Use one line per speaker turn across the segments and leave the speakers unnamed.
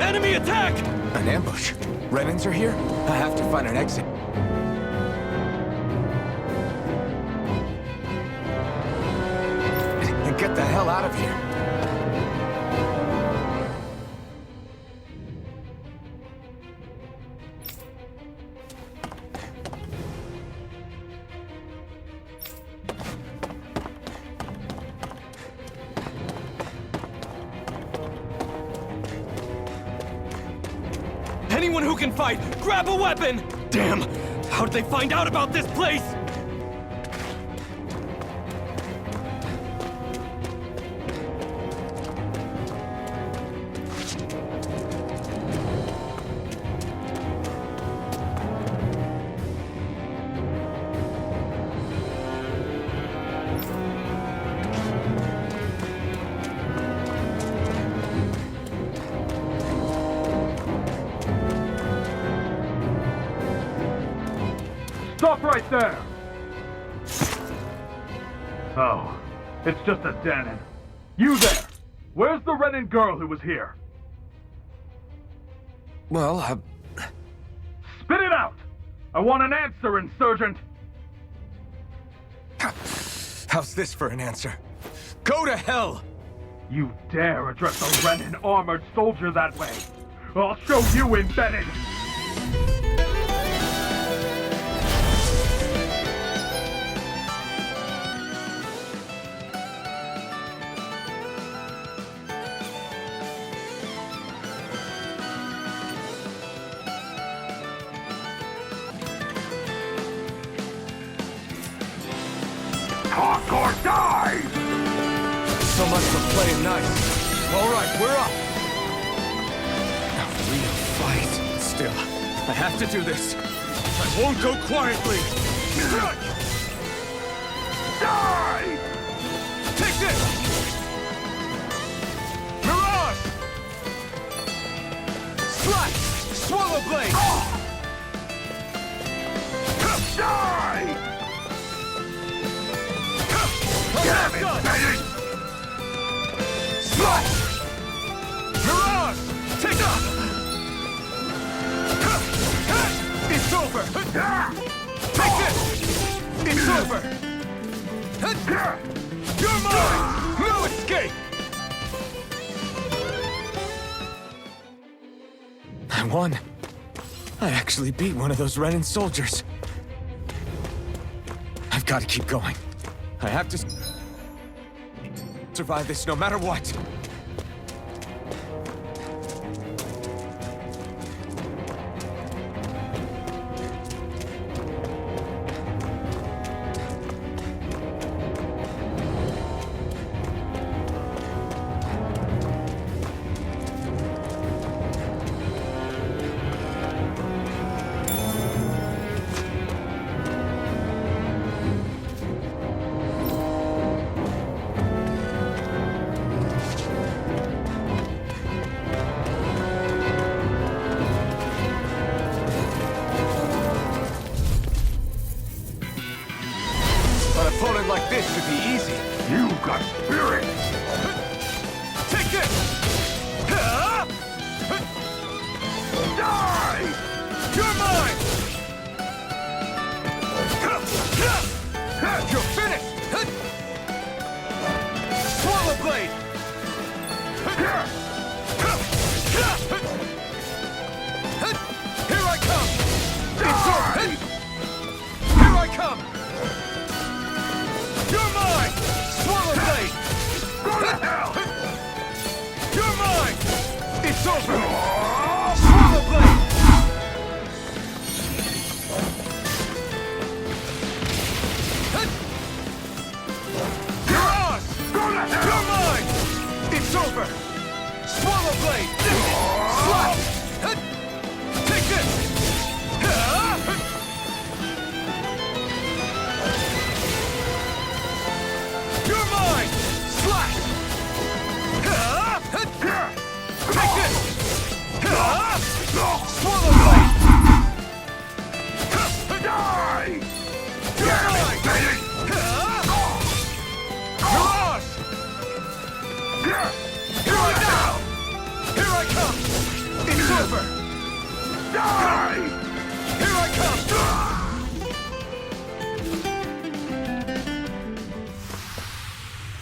Enemy attack!
An ambush. Renans are here? I have to find an exit. And get the hell out of here.
Anyone who can fight, grab a weapon! Damn! How did they find out about this place?
Stop right there! Oh, it's just a Dahnan. You there! Where's the Renan girl who was here?
Well,
Spit it out! I want an answer, Insurgent!
how's this for an answer? Go to hell!
You dare address a Renan armored soldier that way! I'll show you embedded! Talk or die!
So much for playing nice. All right, we're up. A real fight. Still, I have to do this. I won't go quietly.
Die!
Take this! Mirage! Slash! Swallow blade!
Die!
Damn it, Bennett! Slash! Mirage! Take that! It's over! Take this! It's over! You're mine! No escape! I won. I actually beat one of those Renan soldiers. I've got to keep going. I have to survive this no matter what. An opponent like this should be easy.
You got spirit!
Take this!
Die!
You're mine! You're finished! Swallow blade! Here I come! It's over! Here I come! You're mine! Swallow blade!
Go to hell!
You're mine! It's over! Swallow blade! Mirage!
Go to hell!
You're mine! It's over! Swallow blade! Slash! Take this! You're mine! Slash! Take this! Swallow blade!
Die!
You're mine! Mirage! Here I come! Here I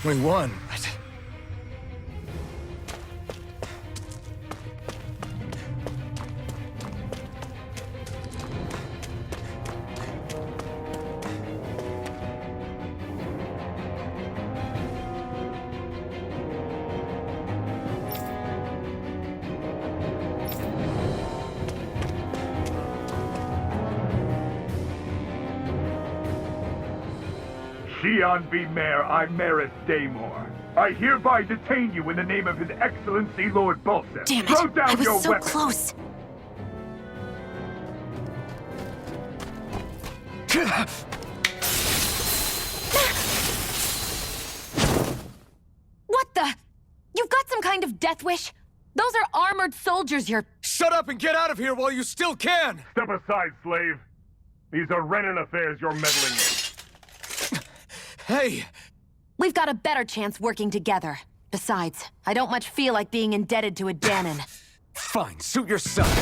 only one, but...
Xian V. Mayor Imaris Daymore. I hereby detain you in the name of His Excellency Lord Bolseth.
Damn it!
Throw down
I was
your
so
weapon.
close! What the? You've got some kind of death wish? Those are armored soldiers you're...
Shut up and get out of here while you still can!
Step aside, slave. These are Renan affairs you're meddling in.
Hey!
We've got a better chance working together. Besides, I don't much feel like being indebted to a Danon.
Fine, suit yourself.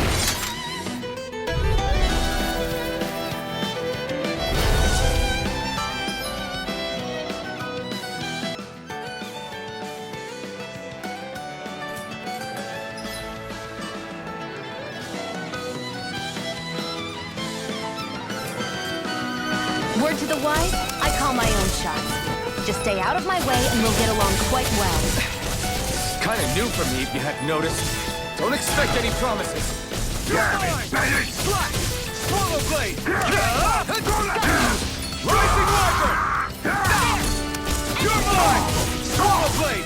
Word to the wise, I call my own shots. Just stay out of my way and we'll get along quite well.
Kinda new for me, if you hadn't noticed. Don't expect any promises.
Damn it, Bennett!
Slash! Swallow blade! Rising Wyvern! You're mine! Swallow blade!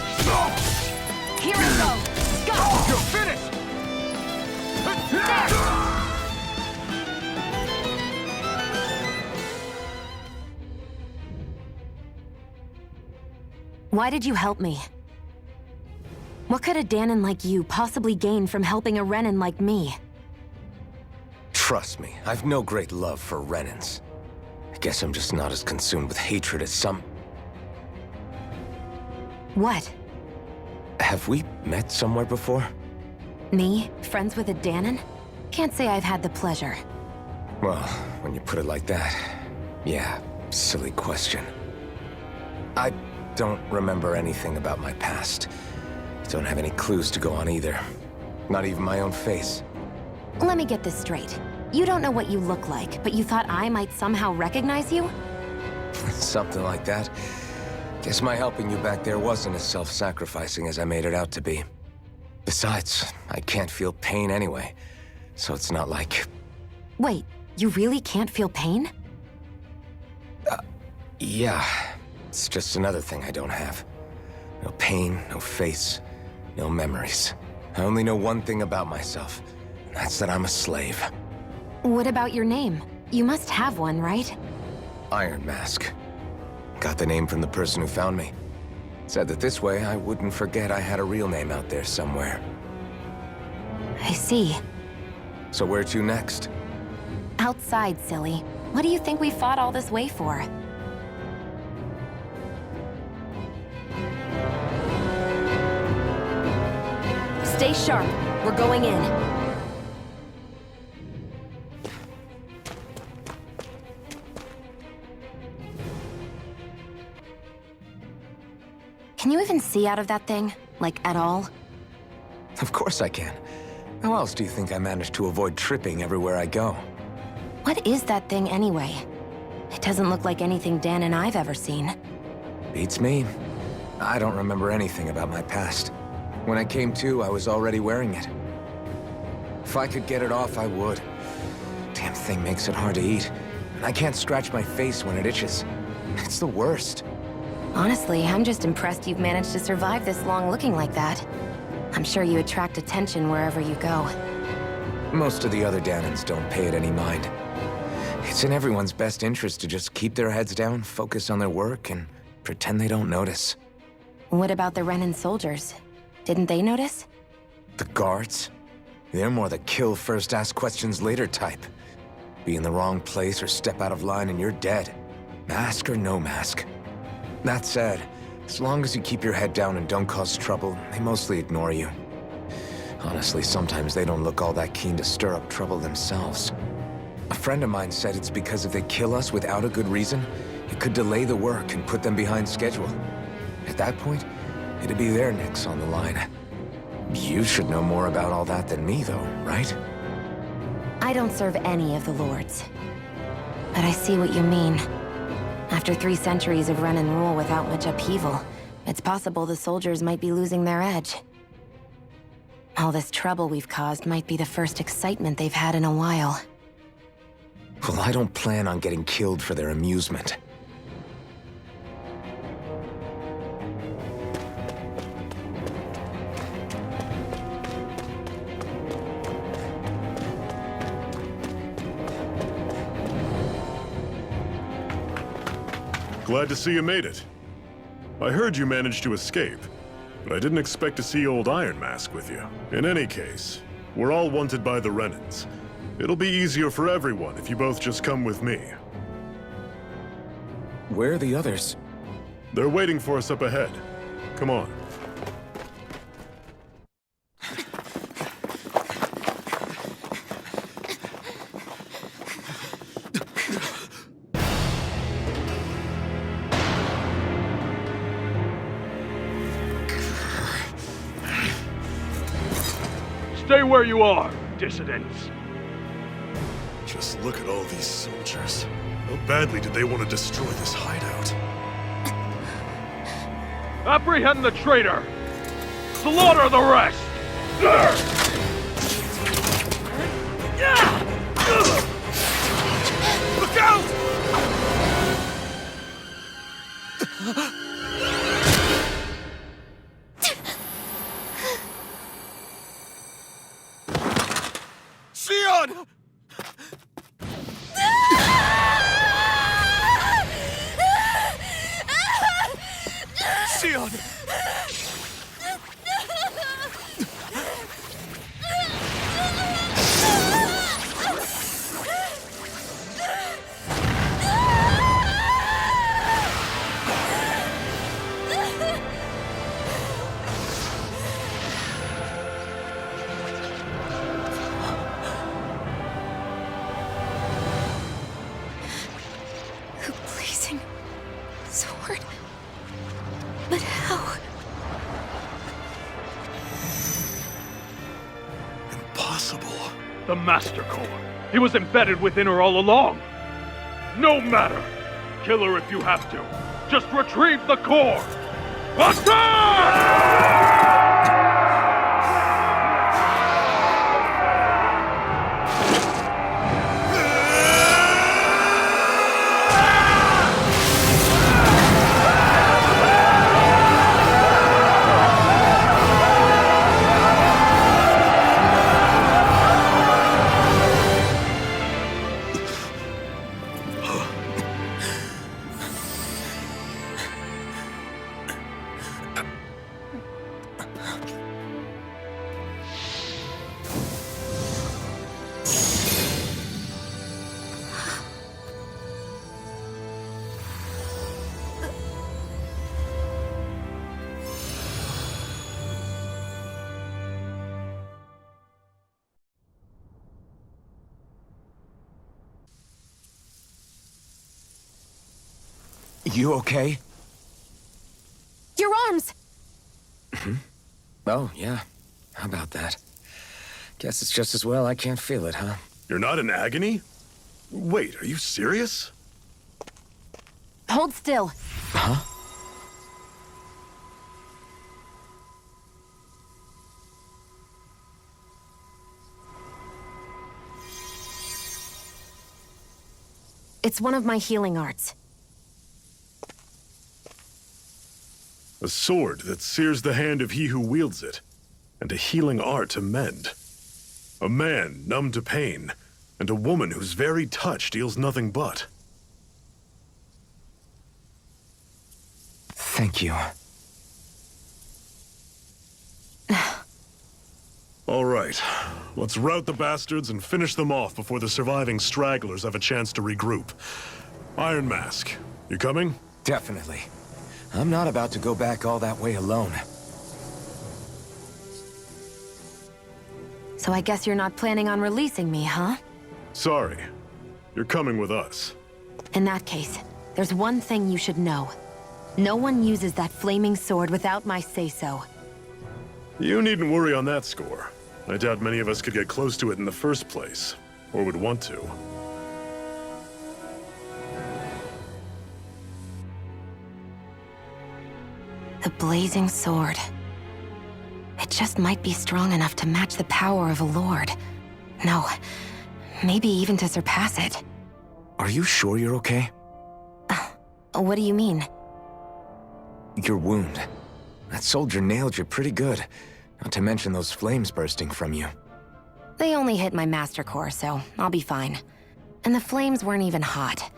Here we go! Go!
You're finished!
Why did you help me? What could a Danon like you possibly gain from helping a Renan like me?
Trust me, I've no great love for Renans. I guess I'm just not as consumed with hatred as some...
What?
Have we met somewhere before?
Me? Friends with a Danon? Can't say I've had the pleasure.
Well, when you put it like that, yeah, silly question. I don't remember anything about my past. Don't have any clues to go on either. Not even my own face.
Let me get this straight. You don't know what you look like, but you thought I might somehow recognize you?
Something like that. Guess my helping you back there wasn't as self-sacrificing as I made it out to be. Besides, I can't feel pain anyway, so it's not like...
Wait, you really can't feel pain?
Yeah. It's just another thing I don't have. No pain, no face, no memories. I only know one thing about myself, and that's that I'm a slave.
What about your name? You must have one, right?
Iron Mask. Got the name from the person who found me. Said that this way I wouldn't forget I had a real name out there somewhere.
I see.
So where to next?
Outside, silly. What do you think we fought all this way for? Stay sharp. We're going in. Can you even see out of that thing? Like, at all?
Of course I can. How else do you think I managed to avoid tripping everywhere I go?
What is that thing anyway? It doesn't look like anything Dan and I've ever seen.
Beats me. I don't remember anything about my past. When I came to, I was already wearing it. If I could get it off, I would. Damn thing makes it hard to eat. And I can't scratch my face when it itches. It's the worst.
Honestly, I'm just impressed you've managed to survive this long looking like that. I'm sure you attract attention wherever you go.
Most of the other Danons don't pay it any mind. It's in everyone's best interest to just keep their heads down, focus on their work, and pretend they don't notice.
What about the Renan soldiers? Didn't they notice?
The guards? They're more the kill first, ask questions later type. Be in the wrong place or step out of line and you're dead. Mask or no mask. That said, as long as you keep your head down and don't cause trouble, they mostly ignore you. Honestly, sometimes they don't look all that keen to stir up trouble themselves. A friend of mine said it's because if they kill us without a good reason, it could delay the work and put them behind schedule. At that point, it'd be their necks on the line. You should know more about all that than me, though, right?
I don't serve any of the lords. But I see what you mean. After 3 centuries of run and rule without much upheaval, it's possible the soldiers might be losing their edge. All this trouble we've caused might be the first excitement they've had in a while.
Well, I don't plan on getting killed for their amusement.
Glad to see you made it. I heard you managed to escape, but I didn't expect to see old Iron Mask with you. In any case, we're all wanted by the Renans. It'll be easier for everyone if you both just come with me.
Where are the others?
They're waiting for us up ahead. Come on.
Stay where you are, dissidents.
Just look at all these soldiers. How badly did they want to destroy this hideout?
Apprehend the traitor! Slaughter the rest!
Look out! Sion! Sion!
The blazing sword. But how?
Impossible.
The Master Core. He was embedded within her all along. No matter. Kill her if you have to. Just retrieve the core. Attack!
You okay?
Your arms!
Oh, yeah. How about that? Guess it's just as well I can't feel it, huh?
You're not in agony? Wait, are you serious?
Hold still.
Huh?
It's one of my healing arts.
A sword that sears the hand of he who wields it, and a healing art to mend. A man numb to pain, and a woman whose very touch deals nothing but.
Thank you.
All right, let's rout the bastards and finish them off before the surviving stragglers have a chance to regroup. Iron Mask, you coming?
Definitely. I'm not about to go back all that way alone.
So I guess you're not planning on releasing me, huh?
Sorry, you're coming with us.
In that case, there's one thing you should know. No one uses that flaming sword without my say-so.
You needn't worry on that score. I doubt many of us could get close to it in the first place, or would want to.
The blazing sword. It just might be strong enough to match the power of a lord. No, maybe even to surpass it.
Are you sure you're okay?
What do you mean?
Your wound. That soldier nailed you pretty good. Not to mention those flames bursting from you.
They only hit my master core, so I'll be fine. And the flames weren't even hot.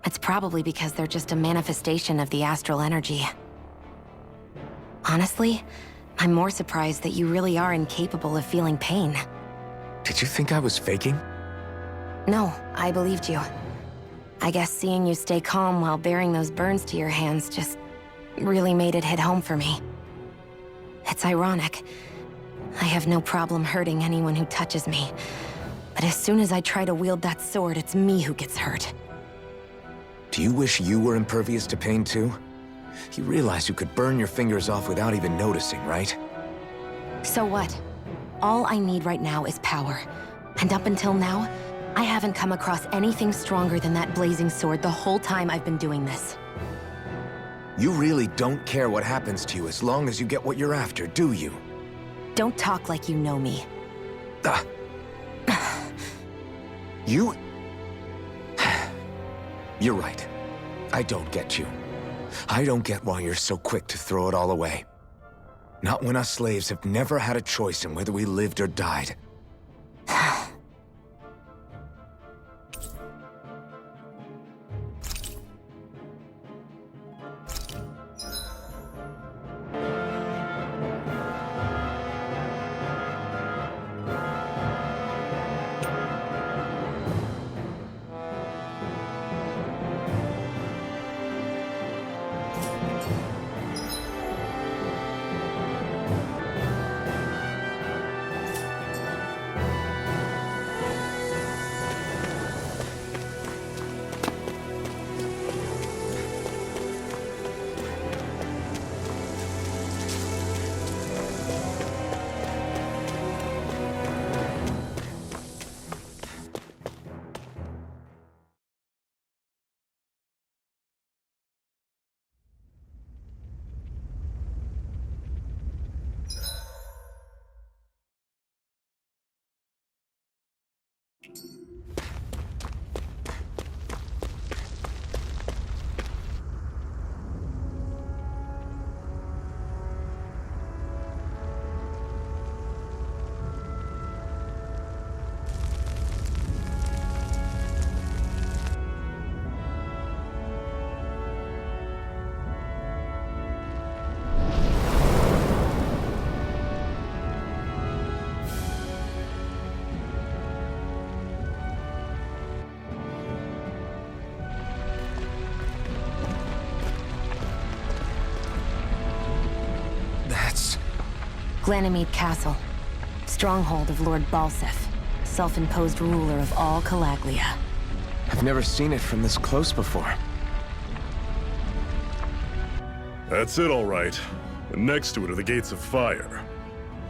It's probably because they're just a manifestation of the astral energy. Honestly, I'm more surprised that you really are incapable of feeling pain.
Did you think I was faking?
No, I believed you. I guess seeing you stay calm while bearing those burns to your hands just really made it hit home for me. It's ironic. I have no problem hurting anyone who touches me. But as soon as I try to wield that sword, it's me who gets hurt.
Do you wish you were impervious to pain too? You realize you could burn your fingers off without even noticing, right?
So what? All I need right now is power. And up until now, I haven't come across anything stronger than that blazing sword the whole time I've been doing this.
You really don't care what happens to you as long as you get what you're after, do you?
Don't talk like you know me.
Ah. You... You're right. I don't get you. I don't get why you're so quick to throw it all away. Not when us slaves have never had a choice in whether we lived or died.
Glanimede Castle. Stronghold of Lord Balseph, self-imposed ruler of all Calaglia.
I've never seen it from this close before.
That's it, all right. And next to it are the Gates of Fire.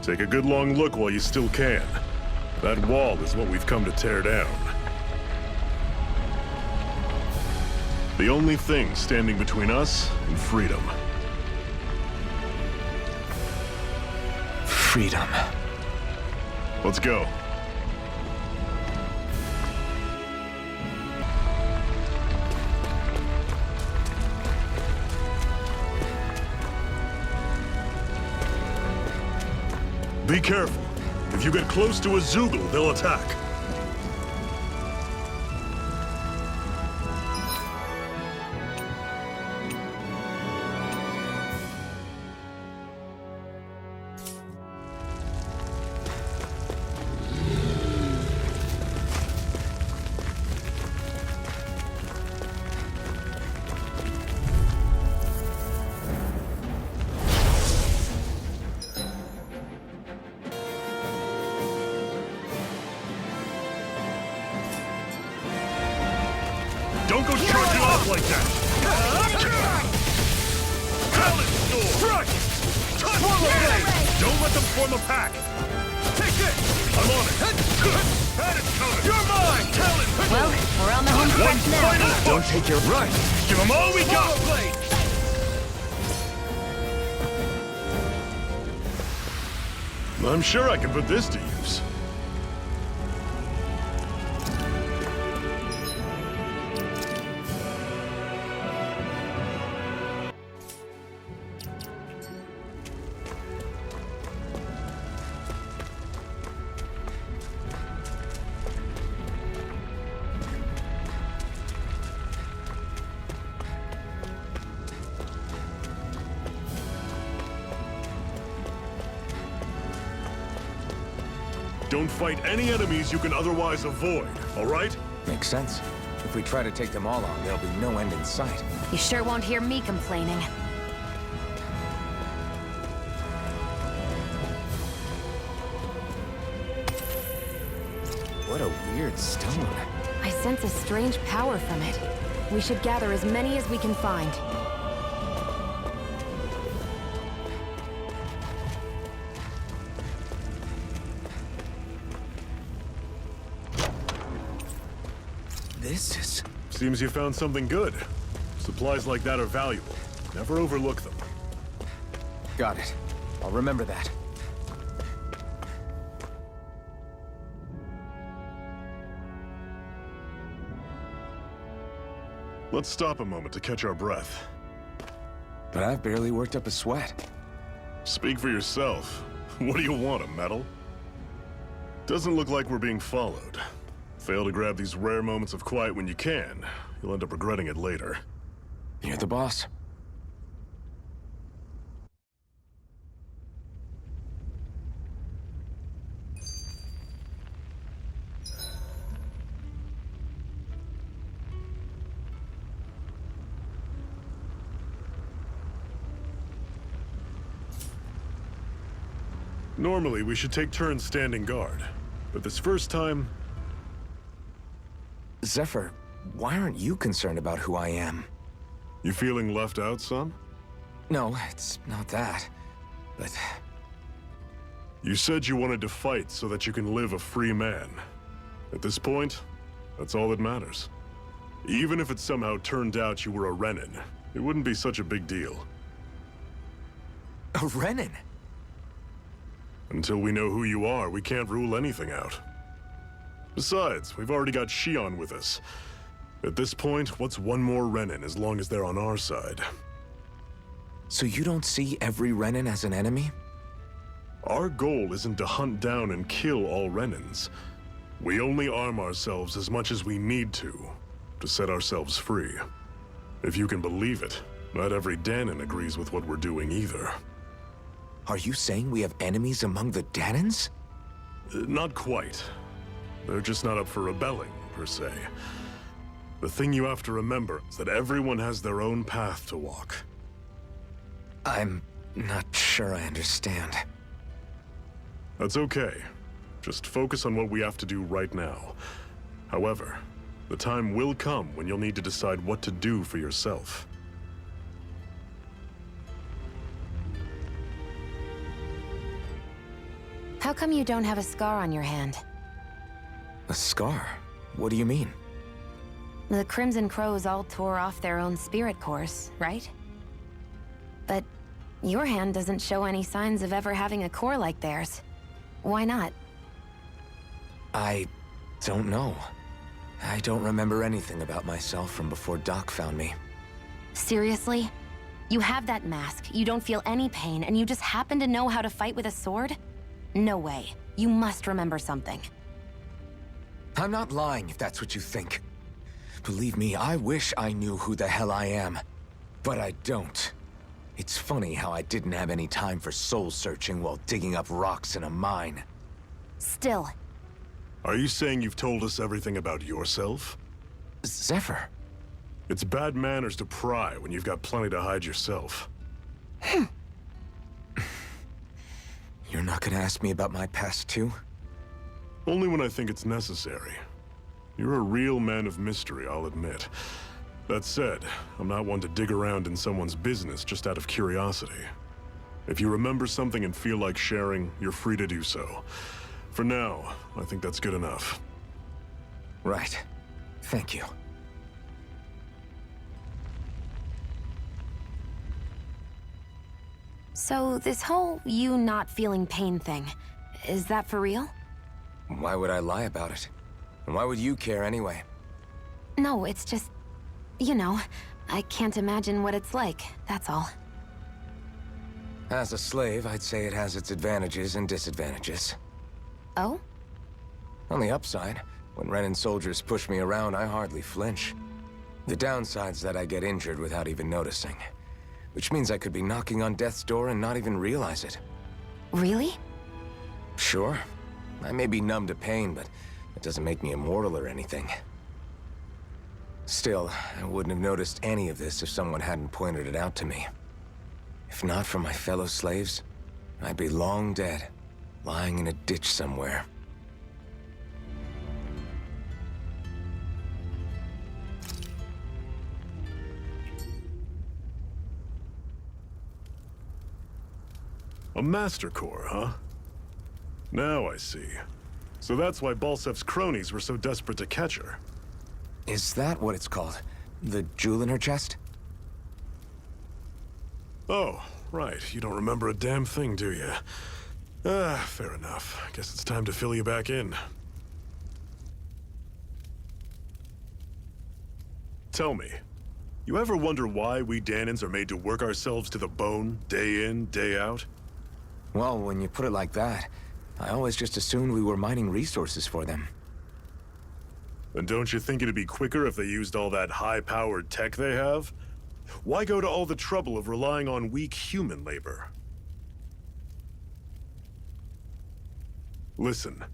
Take a good long look while you still can. That wall is what we've come to tear down. The only thing standing between us and freedom.
Freedom.
Let's go. Be careful. If you get close to a Zeugle, they'll attack. Don't go charging off like that! Talent Storm!
Right!
Swallow Blade! Don't let them form a pack!
Take this!
I'm on it! That is coming!
You're mine! Talent!
Well, we're on the home
One
stretch now.
final push!
Don't take your right.
Give them all we got!
Swallow Blade!
I'm sure I can put this to use. Don't fight any enemies you can otherwise avoid, all right?
Makes sense. If we try to take them all on, there'll be no end in sight.
You sure won't hear me complaining.
What a weird stone.
I sense a strange power from it. We should gather as many as we can find.
This is...
Seems you found something good. Supplies like that are valuable. Never overlook them.
Got it. I'll remember that.
Let's stop a moment to catch our breath.
But I've barely worked up a sweat.
Speak for yourself. What do you want, a medal? Doesn't look like we're being followed. Fail to grab these rare moments of quiet when you can. You'll end up regretting it later.
You're the boss.
Normally, we should take turns standing guard. But this first time,
Zephyr, why aren't you concerned about who I am?
you feeling left out, son?
No, it's not that. But
You said you wanted to fight so that you can live a free man. At this point, that's all that matters. Even if it somehow turned out you were a Renin, it wouldn't be such a big deal.
a Renin?
Until we know who you are, we can't rule anything out. Besides, we've already got Shion with us. At this point, what's one more Renin as long as they're on our side?
So you don't see every Renin as an enemy?
Our goal isn't to hunt down and kill all Renins. We only arm ourselves as much as we need to set ourselves free. If you can believe it, not every Danon agrees with what we're doing either.
Are you saying we have enemies among the Danons?
Not quite. They're just not up for rebelling, per se. The thing you have to remember is that everyone has their own path to walk.
I'm not sure I understand.
That's okay. Just focus on what we have to do right now. However, the time will come when you'll need to decide what to do for yourself.
How come you don't have a scar on your hand?
A scar? What do you mean?
The Crimson Crows all tore off their own spirit cores, right? But your hand doesn't show any signs of ever having a core like theirs. Why not?
I don't know. I don't remember anything about myself from before Doc found me.
Seriously? You have that mask, you don't feel any pain, and you just happen to know how to fight with a sword? No way. You must remember something.
I'm not lying if that's what you think. Believe me, I wish I knew who the hell I am. But I don't. It's funny how I didn't have any time for soul-searching while digging up rocks in a mine.
Still,
Are you saying you've told us everything about yourself?
Zephyr,
It's bad manners to pry when you've got plenty to hide yourself.
you're not gonna ask me about my past too?
Only when I think it's necessary. You're a real man of mystery, I'll admit. That said, I'm not one to dig around in someone's business just out of curiosity. If you remember something and feel like sharing, you're free to do so. For now, I think that's good enough.
Right. Thank you.
So, this whole you not feeling pain thing, is that for real?
Why would I lie about it? And why would you care anyway?
No, it's just... You know, I can't imagine what it's like, that's all.
As a slave, I'd say it has its advantages and disadvantages.
Oh?
On the upside, when Renan soldiers push me around, I hardly flinch. The downside's that I get injured without even noticing. Which means I could be knocking on death's door and not even realize it.
Really?
Sure. I may be numb to pain, but it doesn't make me immortal or anything. Still, I wouldn't have noticed any of this if someone hadn't pointed it out to me. If not for my fellow slaves, I'd be long dead, lying in a ditch somewhere.
A Master Core, huh? Now I see. So that's why Balsef's cronies were so desperate to catch her.
Is that what it's called? The jewel in her chest?
Oh, right. You don't remember a damn thing, do you? Fair enough. Guess it's time to fill you back in. Tell me, you ever wonder why we Dahnans are made to work ourselves to the bone, day in, day out?
Well, when you put it like that, I always just assumed we were mining resources for them.
And don't you think it'd be quicker if they used all that high-powered tech they have? Why go to all the trouble of relying on weak human labor? Listen,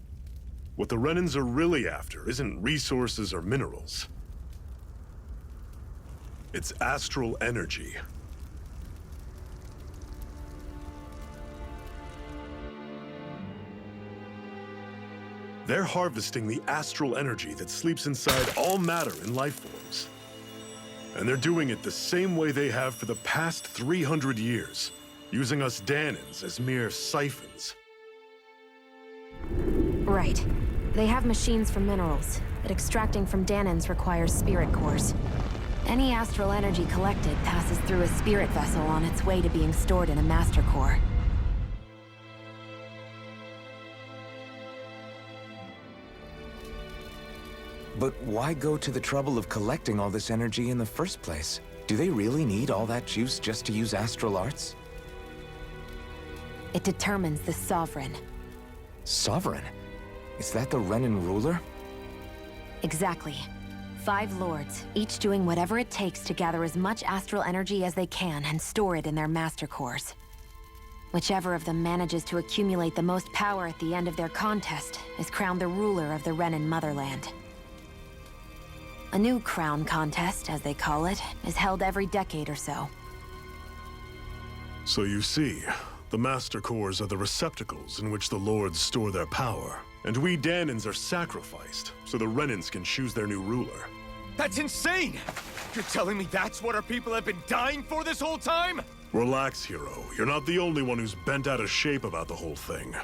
what the Renans are really after isn't resources or minerals. It's astral energy. They're harvesting the astral energy that sleeps inside all matter and life forms. And they're doing it the same way they have for the past 300 years, using us Dahnans as mere siphons.
Right. They have machines for minerals, but extracting from Dahnans requires spirit cores. Any astral energy collected passes through a spirit vessel on its way to being stored in a master core.
But why go to the trouble of collecting all this energy in the first place? Do they really need all that juice just to use astral arts?
It determines the Sovereign.
Sovereign? Is that the Renan ruler?
Exactly. 5 lords, each doing whatever it takes to gather as much astral energy as they can and store it in their master cores. Whichever of them manages to accumulate the most power at the end of their contest is crowned the ruler of the Renan motherland. A new crown contest, as they call it, is held every decade or so.
So you see, the Master Cores are the receptacles in which the Lords store their power. And we Dahnans are sacrificed, so the Renans can choose their new ruler.
That's insane! You're telling me that's what our people have been dying for this whole time?
Relax, hero. You're not the only one who's bent out of shape about the whole thing.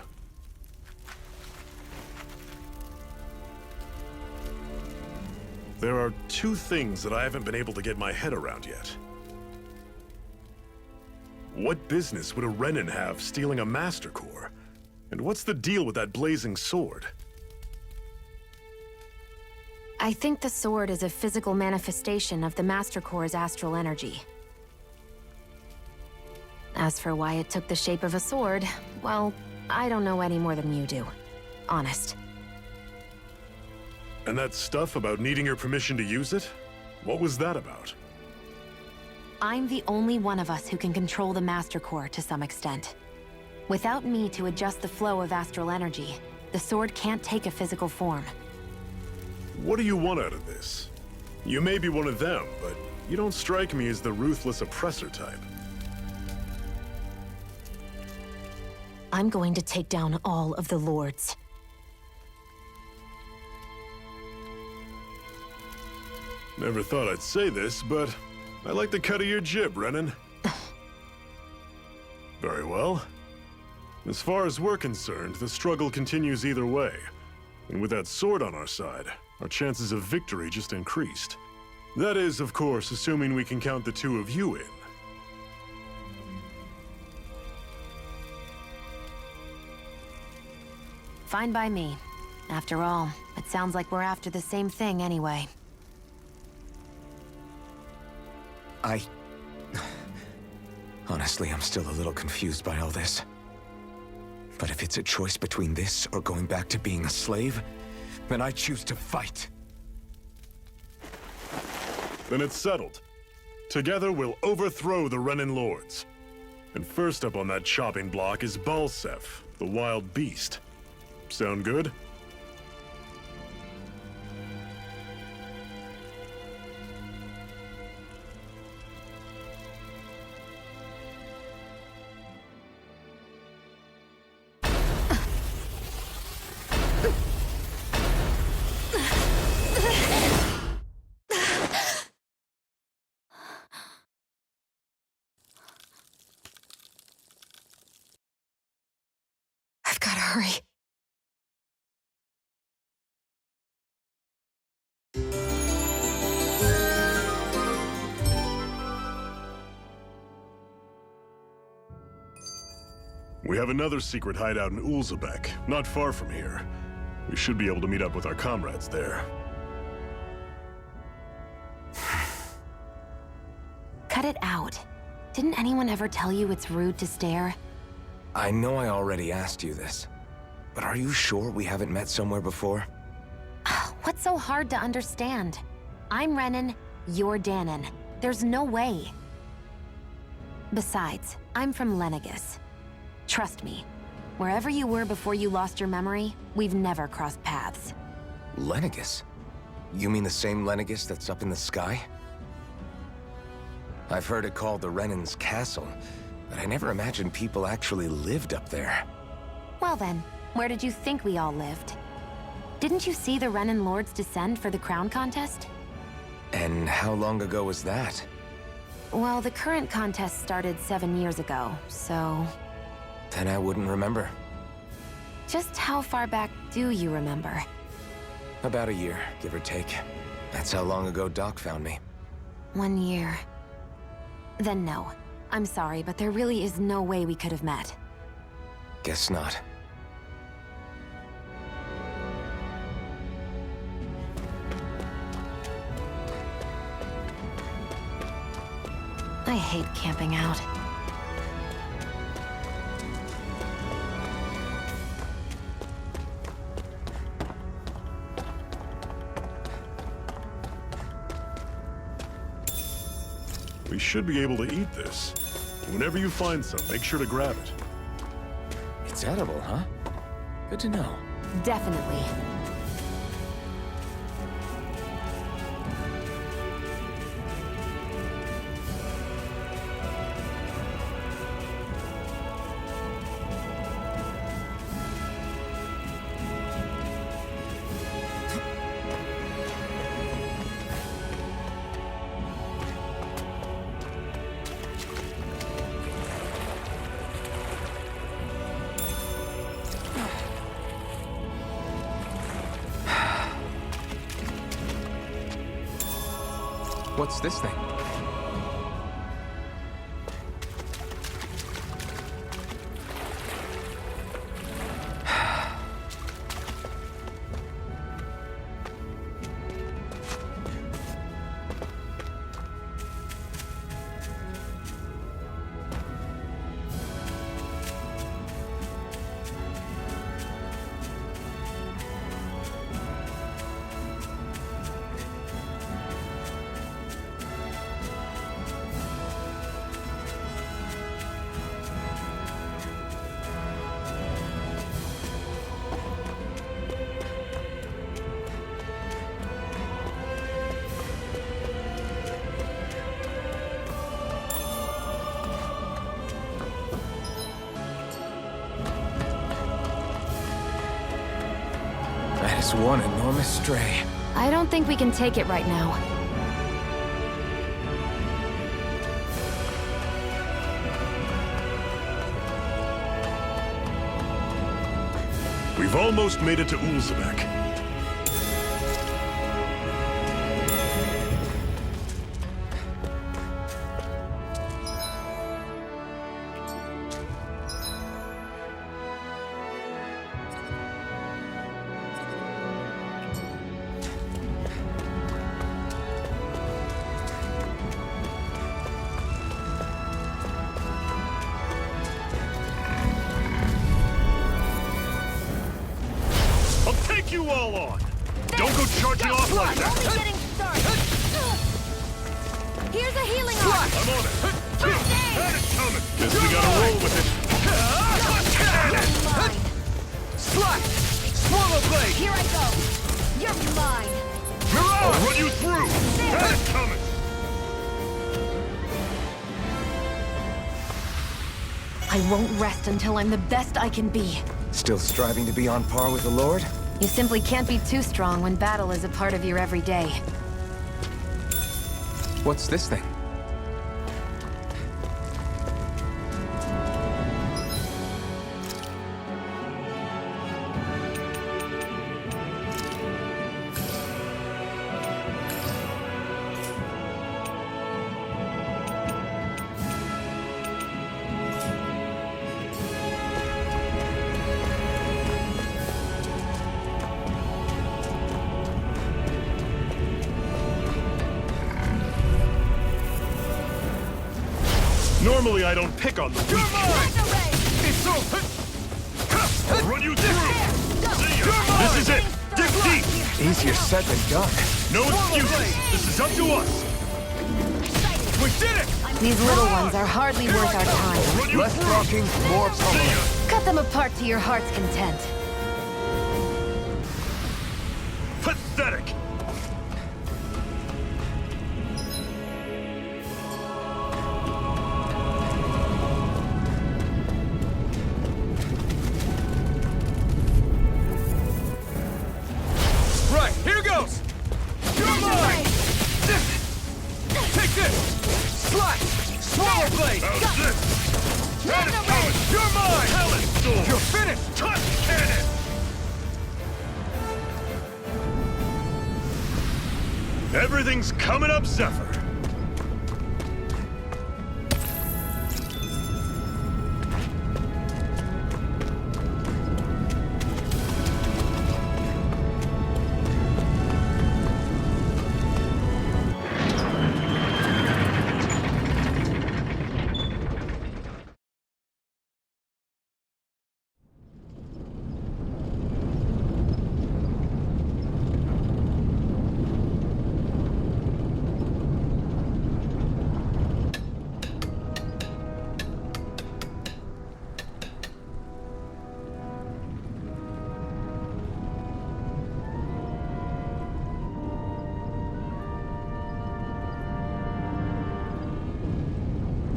There are 2 things that I haven't been able to get my head around yet. What business would a Renan have stealing a Master Core? And what's the deal with that blazing sword?
I think the sword is a physical manifestation of the Master Core's astral energy. As for why it took the shape of a sword, well, I don't know any more than you do. Honest.
And that stuff about needing your permission to use it? What was that about?
I'm the only one of us who can control the Master Core to some extent. Without me to adjust the flow of astral energy, the sword can't take a physical form.
What do you want out of this? You may be one of them, but you don't strike me as the ruthless oppressor type.
I'm going to take down all of the lords.
Never thought I'd say this, but I like the cut of your jib, Renan. Very well. As far as we're concerned, the struggle continues either way. And with that sword on our side, our chances of victory just increased. That is, of course, assuming we can count the two of you in.
Fine by me. After all, it sounds like we're after the same thing anyway.
Honestly, I'm still a little confused by all this. But if it's a choice between this or going back to being a slave, then I choose to fight.
Then it's settled. Together, we'll overthrow the Renan Lords. And first up on that chopping block is Balseph, the wild beast. Sound good?
I've gotta hurry.
We have another secret hideout in Ulzebek, not far from here. We should be able to meet up with our comrades there.
Cut it out. Didn't anyone ever tell you it's rude to stare?
I know I already asked you this, but are you sure we haven't met somewhere before?
What's so hard to understand? I'm Renan, you're Danon. There's no way. Besides, I'm from Lenegis. Trust me, wherever you were before you lost your memory, we've never crossed paths.
Lenegis? You mean the same Lenegis that's up in the sky? I've heard it called the Renan's Castle, but I never imagined people actually lived up there.
Well then, where did you think we all lived? Didn't you see the Renan Lords descend for the crown contest?
And how long ago was that?
Well, the current contest started 7 years ago, so...
Then I wouldn't remember.
Just how far back do you remember?
About a year, give or take. That's how long ago Doc found me.
1 year. Then no. I'm sorry, but there really is no way we could have met.
Guess not.
I hate camping out.
We should be able to eat this. Whenever you find some, make sure to grab it.
It's edible, huh? Good to know.
Definitely.
What's this thing? That is one enormous stray.
I don't think we can take it right now.
We've almost made it to Ulzebek. You all on! Don't go charging off like that!
Only getting started. Here's a healing arm.
I'm on it! Had it coming! Guess we gotta roll with it!
Mine.
Slash! Swallow blade!
Here I go. You're mine.
I'll run you through! Had it coming!
I won't rest until I'm the best I can be.
Still striving to be on par with the Lord?
You simply can't be too strong when battle is a part of your everyday.
What's this thing?
Normally I don't pick on the weak.
It's so...
I'll run you through! See ya! This is it! Dig deep!
Easier said than done.
No excuses! This is up to us!
We did it!
These little ones are hardly worth our time.
Run you
Less
through!
talking, more
See
pummeling.
ya!
Cut them apart to your heart's content.
Pathetic!
Right, here goes! You're mine! Take this! Slash! Swallow blade!
How's this? Had it coming!
You're mine!
Talon sword!
You're finished!
Touch cannon! Everything's coming up, Zephyr!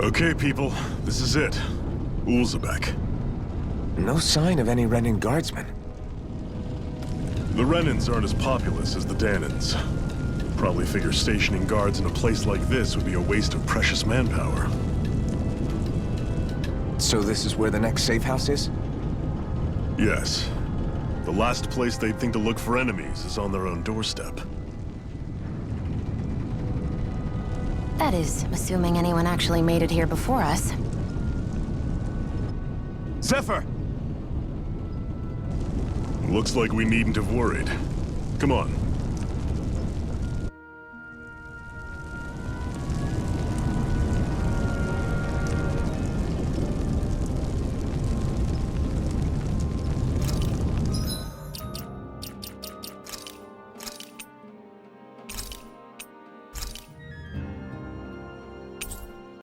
Okay, people, this is it. Ulzebek.
No sign of any Renan guardsmen.
The Renans aren't as populous as the Danans. Probably figure stationing guards in a place like this would be a waste of precious manpower.
So this is where the next safe house is?
Yes. The last place they'd think to look for enemies is on their own doorstep.
That is, assuming anyone actually made it here before us.
Zephyr!
Looks like we needn't have worried. Come on,